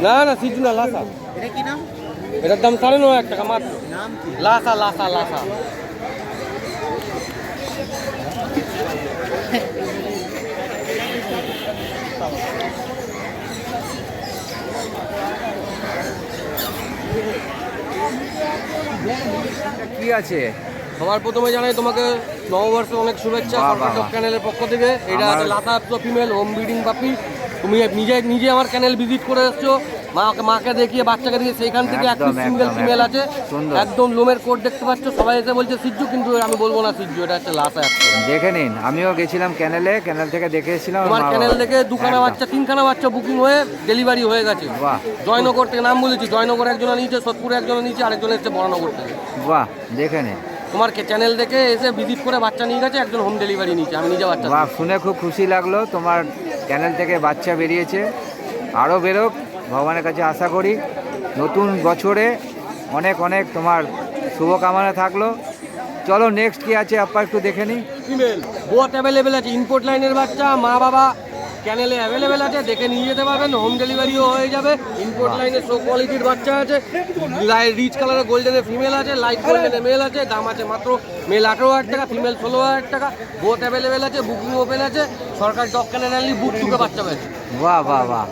না না সিজু না, লাসা। এটা কি নাম? এটার দাম 9,500 টাকা মাত্র। নাম কি? লাসা লাসা লাসা। কি আছে? সবার প্রথমে জানাই তোমাকে নববর্ষে অনেক শুভেচ্ছা সরকার চ্যানেলের পক্ষ থেকে। এটা আছে লাসা ফিমেল হোম ব্রিডিং পাপি। তুমি নিজে আমার চ্যানেল ভিজিট করে এসছো, মাকে দেখিয়ে বাচ্চাকে দেখিয়ে, সেইখান থেকে একটা সিঙ্গেল ফিমেল আছে, একদম লোমের কোট দেখতে পাচ্ছ। সবাই এসে বলছে সিজ্জু, কিন্তু আমি বলবো না সিজ্জু, এটা হচ্ছে লাসা। দেখে নিন, আমিও গেছিলাম ক্যানেল থেকে দেখে এসেছিলাম। তোমার চ্যানেল থেকে 2খানা বাচ্চা 3খানা বাচ্চা বুকিং হয়ে ডেলিভারি হয়ে গেছে। বাহ। জয়নগর থেকে নাম বলেছি, জয়নগর একজনা নিয়েছে, সোদপুরে একজনা নিয়েছে, আরেকজন এসছে বড়নগর থেকে। বাহ, দেখে নিন। তোমার চ্যানেল থেকে এসে ভিজিট করে বাচ্চা নিয়ে গেছে, একজন হোম ডেলিভারি নিয়েছে, আমি নিজে বাচ্চা। বাহ, শুনে খুব খুশি লাগলো। তোমার চ্যানেল থেকে বাচ্চা বেরিয়েছে, আরও বেরোক ভগবানের কাছে আশা করি। নতুন বছরে অনেক অনেক তোমার শুভকামনা থাকলো। চলো নেক্সট কি আছে আপা একটু দেখে নিই। ফিমেল বোট অ্যাভেলেবেল আছে, ইম্পোর্ট লাইনের বাচ্চা, মা বাবা চ্যানেলে অ্যাভেলেবেল আছে, দেখে নিয়ে যেতে পারবেন, হোম ডেলিভারিও হয়ে যাবে। ইম্পোর্ট লাইনের শো কোয়ালিটির বাচ্চা আছে, রিচ কালারের গোল্ডেনের ফিমেল আছে, লাইট গোল্ডেনের মেল আছে। দাম আছে মাত্র মেল 18,000 টাকা, ফিমেল 16,000 টাকা। বোট অ্যাভেলেবেল আছে, বুকিং ওপেন আছে। সরকার ডগ ক্যানেল বুক টুকে বাচ্চা পেয়েছে। বাহ বাহ বাহ,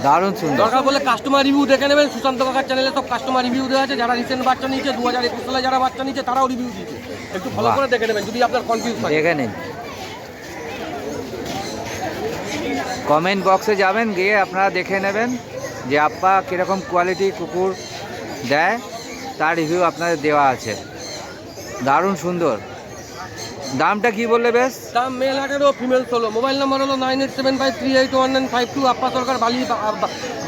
দারুণ সুন্দর। দরকার বলে কাস্টমার রিভিউ দেখে নেবেন, সুশান্ত কাকার চ্যানেলে সব কাস্টমার রিভিউ দেওয়া আছে। যারা রিসেন্ট বাচ্চা নিয়েছে 2021 সালে যারা বাচ্চা নিয়েছে তারাও রিভিউ দিয়েছে, একটু ফলো করে দেখে নেবেন যদি আপনার কনফিউজ থাকে। দেখে নিন, কমেন্ট বক্সে যাবেন, গিয়ে আপনারা দেখে নেবেন যে আপা কীরকম কোয়ালিটি কুকুর দেয়, তার রিভিউ আপনাদের দেওয়া আছে। দারুণ সুন্দর। দামটা কি বললে? বেশ দাম মেল 18, ফিমেল 16। মোবাইল নাম্বার হলো 9875381952। আপ্পা সরকার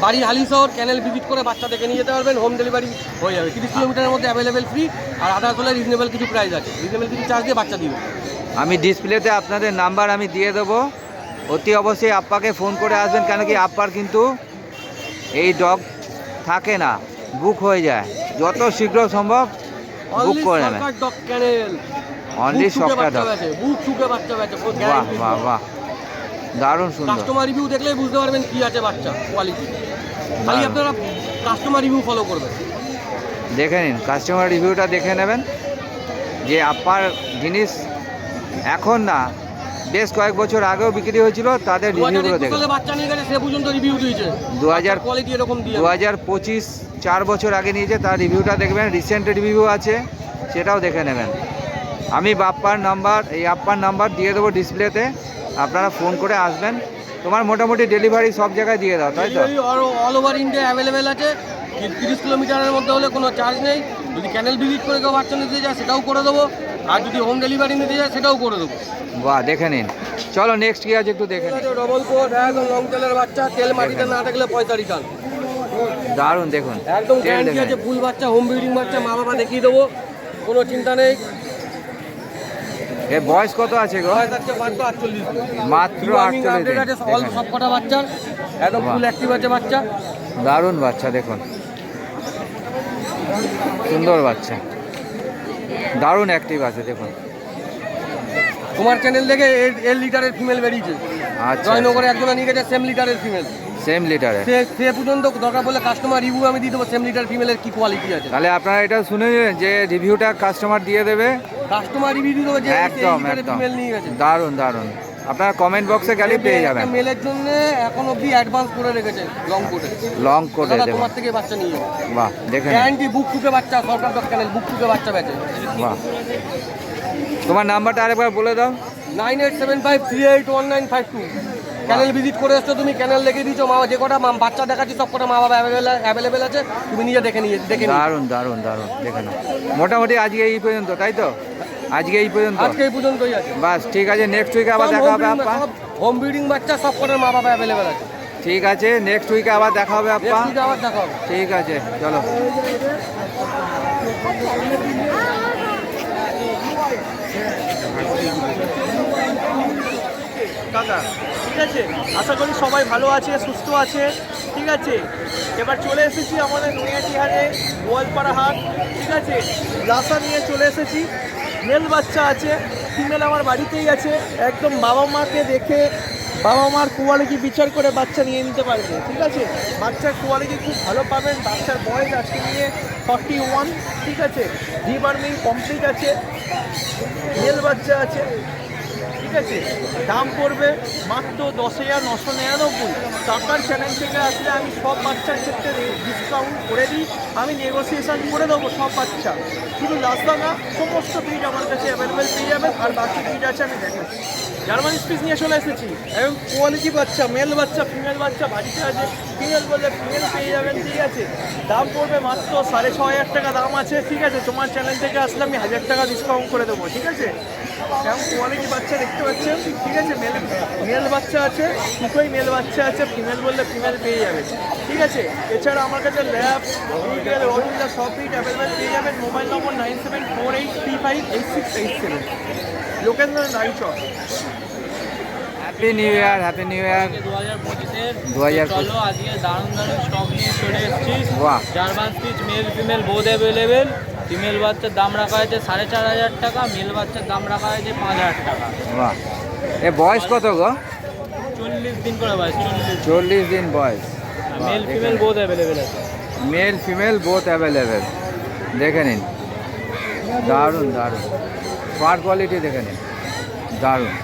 বাড়ি হালিশহর। চ্যানেল ভিজিট করে বাচ্চা দেখে নিয়ে যেতে পারবেন, হোম ডেলিভারি হয়ে যাবে। 30 কিলোমিটারের মধ্যে অ্যাভেলেবেল ফ্রি, আর আদার্স হলে রিজনেবল কিছু প্রাইস আছে, রিজনেবল কিছু চার্জ দিয়ে বাচ্চা দিবে। আমি ডিসপ্লেতে আপনাদের নাম্বার আমি দিয়ে দেবো, অতি অবশ্যই আপ্পাকে ফোন করে আসবেন, কেন কি আপ্পার কিন্তু এই ডগ থাকে না, বুক হয়ে যায়। যত শীঘ্র সম্ভব বুক করে নেবেন। ডগ ক্যানেল অনলি সরকার ডগ। বুক টুকে বাচ্চা বেচে। বাহ বাহ বাহ, দারুণ সুন্দর। কাস্টমার রিভিউ দেখলেই বুঝতে পারবেন কি আছে বাচ্চা কোয়ালিটি। খালি আপনারা কাস্টমার রিভিউ ফলো করবেন। দেখে নিন, কাস্টমার রিভিউটা দেখে নেবেন যে আপ্পার জিনিস এখন না, বেশ কয়েক বছর আগেও বিক্রি হয়েছিল, তাদের রিভিউগুলো দেখে। বাচ্চা নিয়ে গেছে সে পর্যন্ত রিভিউ দিয়েছে। 2000 কোয়ালিটি এরকম দিয়ে 2025 4 বছর আগে নিয়েছে, তার রিভিউটা দেখবেন। রিসেন্ট রিভিউ আছে, সেটাও দেখে নেবেন। আমি আপ্পার নাম্বার দিয়ে দেবো ডিসপ্লেতে, আপনারা ফোন করে আসবেন। তোমার মোটামুটি ডেলিভারি সব জায়গায় দিয়ে দাও, তাই তো? অল ওভার ইন্ডিয়া অ্যাভেলেবেল আছে। 30 কিলোমিটারের মধ্যে হলে কোনো চার্জ নেই। যদি চ্যানেল ভিজিট করে কেউ বাচ্চা নিতে যায় সেটাও করে দেবো, আর যদি হোম ডেলিভারি নিতে যায় সেটাও করে দেবো। বাহ, দেখে নিন। চলো নেক্সট কি আছে একটু দেখে নিন। ডবল কোট একদম লং টেলের বাচ্চা, তেল মাটিতে না থাকলে 45 রিটার্ন। দারুণ, দেখুন একদম গ্যারান্টি আছে, ফুল বাচ্চা, হোম ব্রিডিং বাচ্চা, মা বাবা দেখিয়ে দেবো, কোনো চিন্তা নেই। এর বয়স কত আছে গো? বয়স আছে মাত্র 48 দিন। মাত্র 48 দিন। সব কটা বাচ্চার একদম ফুল অ্যাক্টিভ আছে বাচ্চা। দারুণ বাচ্চা, দেখুন সুন্দর বাচ্চা, দারুণ অ্যাক্টিভ আছে দেখুন। তোমার চ্যানেল থেকে 1 লিটারের ফিমেল বেরিয়েছে। আচ্ছা, জয়নগরে একজনা নিয়ে গেছে সেম লিটারের ফিমেল। সেম লিটারে সে পর্যন্ত দরকার বলে কাস্টমার রিভিউ আমি দিয়ে দেবো, সেম লিটার ফিমেলের কি কোয়ালিটি আছে। তাহলে আপনারা এটা শুনে নেবেন যে রিভিউটা কাস্টমার দিয়ে দেবে, কাস্টমার রিভিউ দিয়ে দেবো যে একদম একদম দারুণ দারুণ। আপনারা কমেন্ট বক্সে গেলে পেয়ে যাবেন। মেলের জন্য এখন অবধি অ্যাডভান্স করে রেখেছে লং কোটে দেখুন। তোমার থেকে বাচ্চা নিয়ে যাবে। বাহ, দেখেন গ্যারান্টি বুক টুকে বাচ্চা, সরকার ডগ ক্যানেল বুক টুকে বাচ্চা বেচে। বাহ, তোমার নাম্বারটা আরেকবার বলে দাও। 9875381952। চ্যানেল ভিজিট করে এসছো তুমি, চ্যানেল দেখে দিচ্ছ, মা যে কটা বাচ্চা দেখাচ্ছি সব কটা মা বাবা অ্যাভেলেবেল আছে, তুমি নিজে দেখে দারুণ দারুণ দারুণ। দেখে নাও, মোটামুটি আজকে এই পর্যন্ত, তাই তো? আজকে এই পর্যন্তই আছে। বাস, ঠিক আছে। নেক্সট উইকে আবার দেখা হবে আপা। হোম ব্রিডিং বাচ্চা সব কটার মা বাবা অ্যাভেলেবেল আছে। ঠিক আছে, নেক্সট উইকে আবার দেখা হবে আপা। আবার দেখা হবে। ঠিক আছে, চলো। কাকা ঠিক আছে, আশা করি সবাই ভালো আছে, সুস্থ আছে। ঠিক আছে, এবার চলে এসেছি আমাদের নৈহাটিহাটে গোয়ালপাড়া হাট। ঠিক আছে, লাসা নিয়ে চলে এসেছি। মেল বাচ্চা আছে, ফিমেল আমার বাড়িতেই আছে। একদম বাবা মাকে দেখে বাবা মার কোয়ালিটি বিচার করে বাচ্চা নিয়ে নিতে পারবে, ঠিক আছে। বাচ্চার কোয়ালিটি খুব ভালো পাবেন। বাচ্চার বয়স আজকে নিয়ে 41, ঠিক আছে। ডিবার্মিং কমপ্লিট আছে, মেল বাচ্চা আছে, ঠিক আছে। দাম পড়বে মাত্র 10,999 টাকার। চ্যানেল থেকে আসলে আমি সব বাচ্চার ক্ষেত্রে ডিসকাউন্ট করে দিই, আমি নেগোসিয়েশন করে দেবো সব বাচ্চা। শুধু লাসদাঙ্গা সমস্ত ব্রিড আমার কাছে অ্যাভেলেবেল পেয়ে যাবেন। আর বাকি ব্রিড আছে আমি দেখাচ্ছি। জার্মান স্পিচ নিয়ে চলে এসেছি, এবং কোয়ালিটি বাচ্চা, মেল বাচ্চা, ফিমেল বাচ্চা বাড়িতে আছে। ফিমেল বললে ফিমেল পেয়ে যাবেন, ঠিক আছে। দাম পড়বে মাত্র 6,500 টাকা দাম আছে, ঠিক আছে। তোমার চ্যানেল থেকে আসলে আমি 1,000 টাকা ডিসকাউন্ট করে দেবো, ঠিক আছে। এবং কোয়ালিটি বাচ্চা দেখতে পাচ্ছেন, ঠিক আছে। মেল বাচ্চা আছে, দুটোই মেল বাচ্চা আছে। ফিমেল বললে ফিমেল পেয়ে যাবে, ঠিক আছে। এছাড়া আমার কাছে ল্যাব, রিটেল, অরিজিনাল সব ব্রিড অ্যাভেলেবেল পেয়ে যাবেন। Mobile number 9748358687, Lokendra Naichak. Happy new year, happy new year. 2025-এর 2025 চলো আজকে দারুণ দারুণ স্টক নিয়ে চলে এসেছি। বাহ। German speech male female both available. Female বাচ্চার দাম রাখা হয়েছে 4,500 টাকা, মেল বাচ্চার দাম রাখা হয়েছে 5,000 টাকা। বাহ, এ বয়স কত গো? 40 দিন করে বয়স, 40 দিন বয়স। মেল ফিমেল বোথ অ্যাভেলেবেল আছে। Male female both available. দেখে নিন, দারুণ দারুণ ফার কোয়ালিটি দেখে নিন, দারুণ।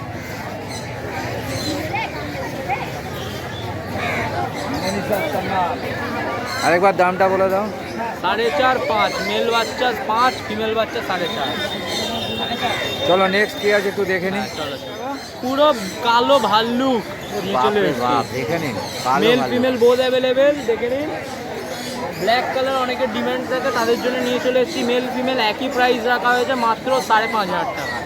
আরেকবার দামটা বলে দাও। 4.5, 5 মেল বাচ্চা 5, ফিমেল বাচ্চা 4.5। চলো নেক্সট কি আছে একটু দেখে নিন। চলো পুরো কালো ভাল্লুক নিয়ে চলে বাপরে এসেছি। বাপ, দেখে নিন, কালো মেল ভালো। ফিমেল বোথ অ্যাভেলেবেল, দেখে নিন। ব্ল্যাক কালার অনেকের ডিমান্ড থাকে, তাদের জন্য নিয়ে চলে এসেছি। মেল ফিমেল একই প্রাইস রাখা হয়েছে মাত্র 5,500 টাকা।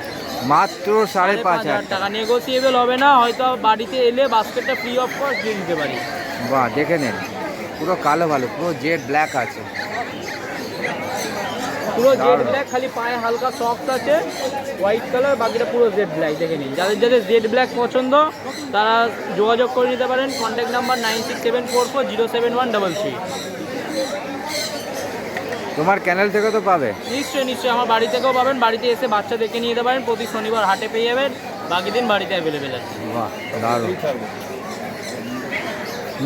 মাত্র 5,500 টাকা নেগোসিয়েবল হবে না, হয়তো বাড়িতে এলে বাস্কেটটা ফ্রি অফ কস্ট দিয়ে দিতে পারি। বাহ, দেখে নিন, পুরো কালো ভালো, পুরো জেড ব্ল্যাক আছে। পুরো জেড দারুণ। ব্ল্যাক, খালি পায়ে হালকা সফট আছে হোয়াইট কালার, বাকিটা পুরো জেড ব্ল্যাক। দেখে নিন, যাদের যাদের জেড ব্ল্যাক পছন্দ তারা যোগাযোগ করে নিতে পারেন। Contact number 9674407133। তোমার চ্যানেল থেকে তো পাবে। নিশ্চয়ই নিশ্চয়ই, আমার বাড়ি থেকেও পাবেন। বাড়িতে এসে বাচ্চা দেখে নিয়ে যেতে পারেন। প্রতি শনিবার হাটে পেয়ে যাবেন, বাকি দিন বাড়িতে অ্যাভেলেবেল আছে। বাহ, দারুণ।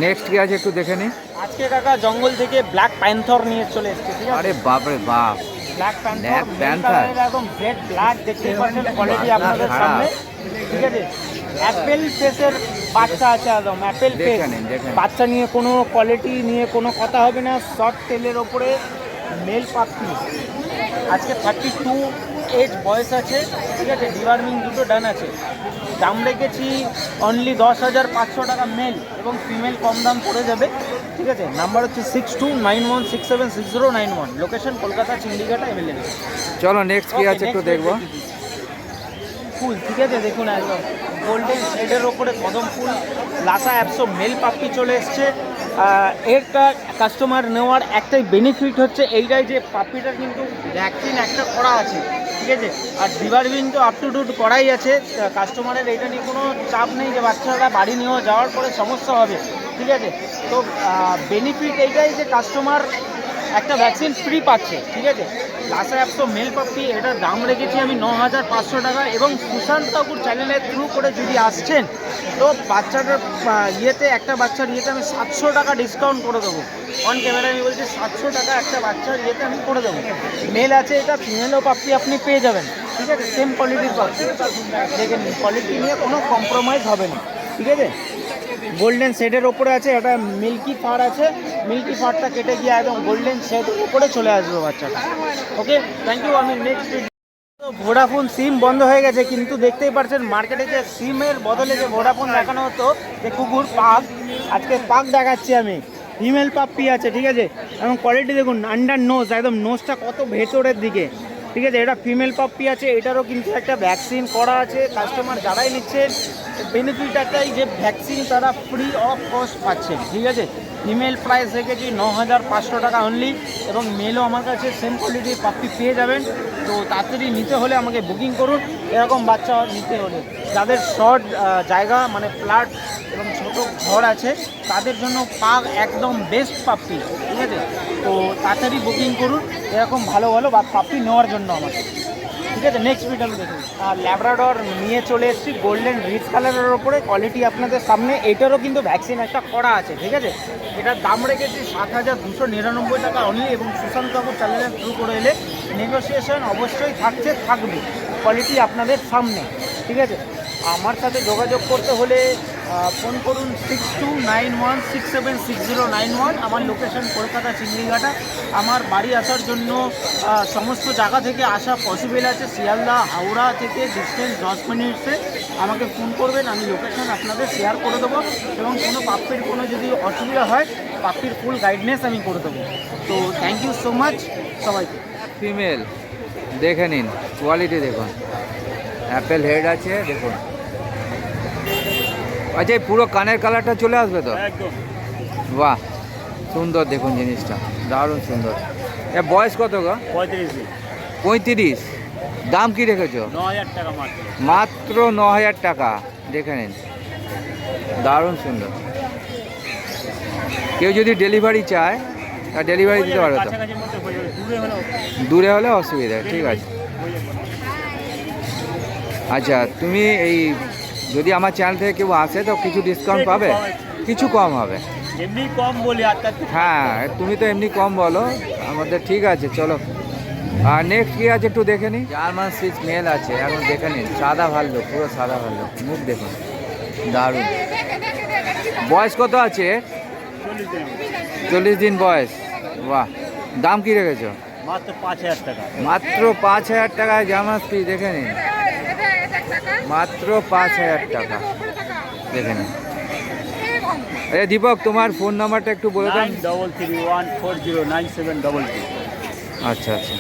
নেক্সট কি আছে একটু দেখে নিই। আজকে কাকা জঙ্গল থেকে ব্ল্যাক প্যান্থর নিয়ে চলে এসেছে, ঠিক আছে। আরে বাপরে বাপ, ব্ল্যাক Black প্যান্থর Panther? একদম রেড ব্ল্যাক, দেখতে পাচ্ছেন কোয়ালিটি আপনাদের খারাপ। সামনে, ঠিক আছে। অ্যাপেল ফেসের বাচ্চা আছে, একদম অ্যাপেল ফেস। দেখে নিন, দেখে নিন। বাচ্চা নিয়ে কোনো কোয়ালিটি নিয়ে কোনো কথা হবে না। শর্ট টেলের ওপরে মেল পাপ্পি, আজকে 32 এজ বয়স আছে, ঠিক আছে। ডিওয়ার্মিং দুটো ডান আছে। দাম রেখেছি অনলি 10,500 টাকা মেল, এবং ফিমেল কম দাম পড়ে যাবে, ঠিক আছে। নাম্বার হচ্ছে 6291676091, লোকেশন কলকাতা চিংড়িঘাটা অ্যাভেলেবেল। চলো নেক্সট কি আছে একটু দেখবো। ফুল, ঠিক আছে, দেখুন একদম গোল্ডেন শেডের ওপরে কদম ফুল, লাসা অ্যাপসো মেল পাপ্পি চলে এসছে। এরটা কাস্টমার নেওয়ার একটাই বেনিফিট হচ্ছে এইটাই যে পাপ্পিটার কিন্তু ভ্যাকসিন একটা করা আছে, ঠিক আছে। আর ডিভার্মিং তো আপ টু ডেট করাই আছে। কাস্টমারের এইটা নিয়ে কোনো চাপ নেই যে বাচ্চারা বাড়ি নিয়ে যাওয়ার পরে সমস্যা হবে, ঠিক আছে। তো বেনিফিট এইটাই যে কাস্টমার একটা ভ্যাকসিন ফ্রি পাচ্ছে, ঠিক আছে। লাসা অ্যাপসো মেল পাপ্পি, এটার দাম রেখেছি আমি 9,500 টাকা। এবং সুশান্ত ঠাকুর চ্যানেলের থ্রু করে যদি আসছেন তো বাচ্চাটার ইয়েতে, একটা বাচ্চার ইয়েতে আমি 700 টাকা ডিসকাউন্ট করে দেবো। অন ক্যামেরা আমি বলছি 700 টাকা একটা বাচ্চার ইয়েতে আমি করে দেবো। মেল আছে, এটা ফিমেলও পাপ্পি আপনি পেয়ে যাবেন, ঠিক আছে। সেম কোয়ালিটির পাপ্পি, দেখে নিন, কোয়ালিটি নিয়ে কোনো কম্প্রোমাইজ হবে না, ঠিক আছে। গোল্ডেন শেডের ওপরে আছে, এটা মিল্কি ফার আছে। মিল্কি ফারটা কেটে গিয়ে একদম গোল্ডেন শেডের উপরে চলে আসবে বাচ্চাটা। ওকে, থ্যাংক ইউ। আমি নেক্সট ভোডাফোন সিম বন্ধ হয়ে গেছে, কিন্তু দেখতেই পাচ্ছেন মার্কেটে যে সিমের বদলে যে ভোডাফোন দেখানো হতো, যে কুকুর পাক, আজকে পাক দেখাচ্ছি আমি। ফিমেল পাপ্পি আছে, ঠিক আছে। এবং কোয়ালিটি দেখুন, আন্ডার নোজ, একদম নোজটা কত ভেতরের দিকে, ঠিক আছে। এটা ফিমেল পাপ্পি আছে, এটারও কিন্তু একটা ভ্যাকসিন করা আছে। কাস্টমার যারাই নিচ্ছেন বেনিফিট একটাই যে ভ্যাকসিন তারা ফ্রি অফ কস্ট পাচ্ছেন, ঠিক আছে। ফিমেল প্রাইস রেখেছি 9,500 টাকা অনলি, এবং মেলও আমার কাছে সেম কোয়ালিটির পাপ্পি পেয়ে যাবেন। তো তাড়াতাড়ি নিতে হলে আমাকে বুকিং করুন, এরকম বাচ্চা নিতে হলে। যাদের শর্ট জায়গা মানে ফ্ল্যাট এবং ছোট ঘর আছে তাদের জন্য পাক একদম বেস্ট পাপ্পি, ঠিক আছে। তো তাড়াতাড়ি বুকিং করুন এরকম ভালো ভালো পাপ্পি নেওয়ার জন্য আমাকে, ঠিক আছে, নেক্সট ভিডিও দেখুন। ল্যাব্রাডর নিয়ে চলে এসেছি গোল্ডেন রিচ কালারের ওপরে, কোয়ালিটি আপনাদের সামনে। এটারও কিন্তু ভ্যাকসিন একটা করা আছে, ঠিক আছে। এটার দাম রেখেছি 7,299 টাকা অনলি, এবং সুশান্ত বাবুর চ্যানেলের থ্রু করে এলে নেগোসিয়েশন অবশ্যই থাকবে। কোয়ালিটি আপনাদের সামনে, ঠিক আছে। আমার সাথে যোগাযোগ করতে হলে ফোন করুন 6291676091। আমার লোকেশন কলকাতা চিংড়িঘাটা। আমার বাড়ি আসার জন্য সমস্ত জায়গা থেকে আসা পসিবল আছে। শিয়ালদা হাওড়া থেকে ডিস্টেন্স 10 মিনিটসে আমাকে ফোন করবেন, আমি লোকেশন আপনাদের শেয়ার করে দেবো, এবং কোনো পাপ্পির কোনো যদি অসুবিধা হয় পাপ্পির ফুল গাইডনেস আমি করে দেবো। তো থ্যাংক ইউ সো মাচ সবাইকে। ফিমেল দেখে নিন, কোয়ালিটি দেখুন, অ্যাপেল হেড আছে দেখুন। আচ্ছা এই পুরো কানের কালারটা চলে আসবে তো? একদম। বাহ, সুন্দর দেখুন জিনিসটা, দারুণ সুন্দর। এ বয়স কত গো? 35 দিন। 35। দাম কি রেখেছো? 9,000 টাকা মাত্র। মাত্র 9,000 টাকা। দেখে নিন, দারুণ সুন্দর। কেউ যদি ডেলিভারি চায় তা ডেলিভারি দিতে পারবে তো? কাছাকাছির মধ্যে হয়ে যাবে, দূরে হলেও দূরে হলে অসুবিধা, ঠিক আছে। আচ্ছা তুমি এই যদি আমার চ্যানেল থেকে কেউ আসে তো কিছু ডিসকাউন্ট পাবে? কিছু কম হবে? এমনি কম বলি আর তার হ্যাঁ তুমি তো এমনি কম বলো আমাদের, ঠিক আছে চলো। আর নেক্সট কি আছে একটু দেখে নিই। জার্মান সিক্স মেল আছে, এখন দেখে নিন। সাদা ভাল্লুক, পুরো সাদা ভাল্লুক, মুখ দেখুন, দারুণ। বয়স কত আছে? 40 দিন বয়স। বাহ, দাম কি রেখেছো? মাত্র 5,000 টাকা। মাত্র 5,000 টাকায় জার্মান সিক্স, দেখে নিন, মাত্র 5,000 টাকা, দেখে নিন। আরে দীপক তোমার ফোন নাম্বারটা একটু বলে দেন। 9331409722। আচ্ছা আচ্ছা,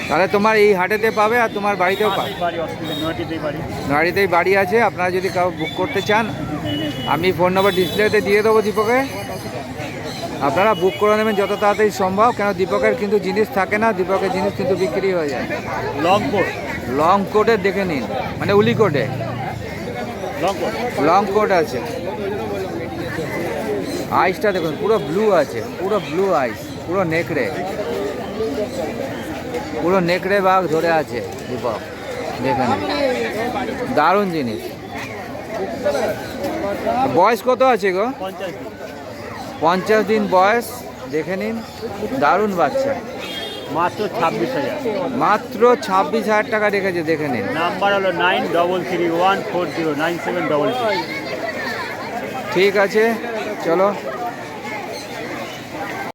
তাহলে তোমার এই হাটেতে পাবে আর তোমার বাড়িতেও পাবে? বাড়ি অসুবিধা নয়টিতেই বাড়ি। গাড়িতেই বাড়ি আছে। আপনারা যদি কাউ বুক করতে চান আমি ফোন নাম্বার ডিসপ্লেতে দিয়ে দেবো দীপকে, আপনারা বুক করে নেবেন যত তাড়াতাড়ি সম্ভব, কেন দীপকের কিন্তু জিনিস থাকে না, দীপকের জিনিস কিন্তু বিক্রি হয়ে যায়। Long coat. লং কোটের দেখে নিন, মানে উলি কোটে লং কোট। লং কোট আছে। আইসটা দেখুন পুরো ব্লু আছে, পুরো ব্লু আইস, পুরো নেকড়ে, পুরো নেকড়ে বাঘ ধরে আছে দীপক, দেখে নিন, দারুণ জিনিস। বয়স কত আছে গো? 50 দিন। 50 দিন বয়স, দেখে নিন, দারুণ বাচ্চা। মাত্র 26,000। মাত্র 26,000 টাকা রেখেছে, দেখে নিন। নাম্বার হলো 9331409722। ঠিক আছে চলো।